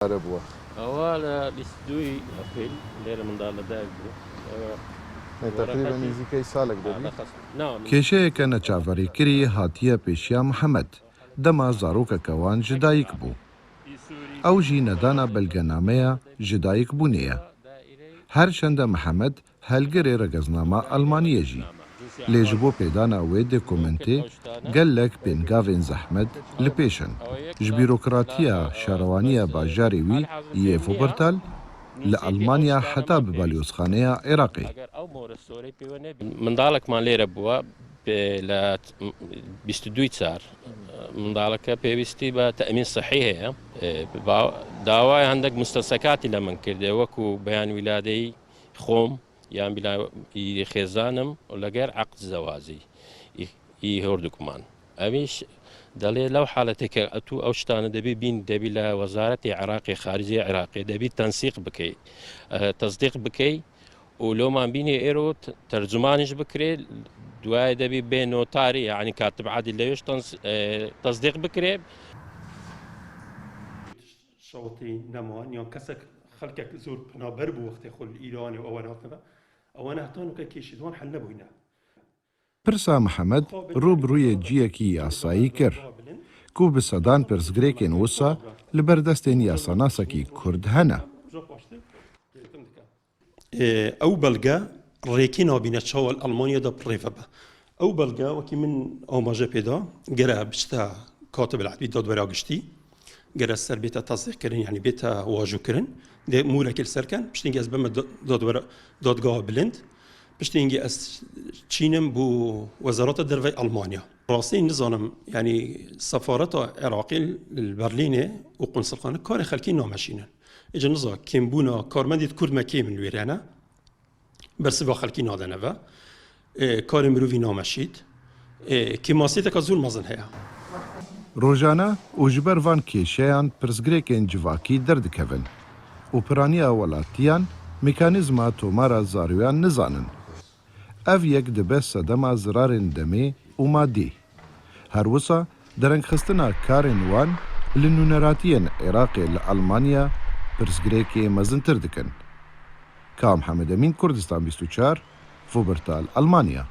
بووە ئەوە لە 22 ئەپریل لێرە منداڵە دایک بوو تقریبا نزیکەی ساڵێک دەبێت کێشەیەکە نەچاوەڕێکری هاتیە پێشیا محەممەد دەما زارۆکەکەوان ji dayîk bû. Ew jî nedana belgenameya ji dayîk bûnê ye. Her çende Mihemed helgirê regeznama Almaniyê jî. Lê ji bo pêdana wê dokûmentê gelek pêngavên zehmet li pêş in. Ji bîrokratiya şerewaniya bajarê wî yê Wuppertal li Almanya heta bi balyozxaneya Iraqê. منداڵێکمان لێرە بووە لە 22 چار منداڵەکە پێویستی بە تەمین سەحی هەیە داوای هەندێک مستەسەکاتی لە من کردێ وەکو بەیان ویلادەی خۆم یان خێزانم لەگەر عەقد زەوازی هەردووکمان ئەویش دەڵێ لەو حاڵەتێکە ئەتوو ئەو شتانە دەبی بین دەبی لە وەزارەتی عێراقی خارجی عێراقی دەبی تەنسیق بکەی تەصدیق بکەی و لۆمان بینێ ئێرۆ تەرجمانیش بکرێت دوای دەبی بێ نۆتاری یعنی کاتب عادی لەوێش تەصدیق بکرێت شەوڵی نەماوە نیان کەسێک خەڵکێک زۆر پنابەر بوو وەختی خۆ ئیرانی و ئەوە هاتنەوە ئەوانە هەتانوکە کێشیدوان هەل نەبووینە. Pirsa Mihemed rûbirûyê ciyekî yasayî kir ku bi sedan pirsgirêkên wisa li ber destên yasanasekî Kurd hene. ئەو بەلگە ڕێکی نابینە چاوە ئەڵمانیادا پڕێڤە بە ئەو بەلگە وەکی من ئاماژە پێدا گەرە بچتە کاتب العدلی دادوەرا گشتی گەرە سەر بێتە تەصدیقکردن یعنی بێتە واژووکردن مورێکی سەرکەن پشتینگە ئەس بمە دادگاها بلند پشتینگە ئەس چینم بۆ وەزارەتە دەرەوەی ئەڵمانیا ڕاستی نزانم ینی سەفارەتە عێراقی بەرلینێ و قونسڵخانە کاری خەڵکی نامەشینن ئێجا نزا کێمبوونا کارمەندیت کوردمە کێ من وێرانە بەرسڤا خەڵکی نادەنەوە کاری مرۆڤی نامەشید کێ ماسیێتێکە زۆر مەزن هەیە. Rojane û ji ber van kêşeyan pirsgirêkên civakî derdikevin û piraniya welatiyan mîkanîzma tomara zaroyan nizanin. Ev yek dibe sedema zirarên demê û madî. Her wisa derengxistina karên wan li nûneratiyên Iraqê li Almanya pirsgirêkê mezintir dikin. Ka Mihemed Emîn, Kurdistan 24, Wuppertal, Almanya.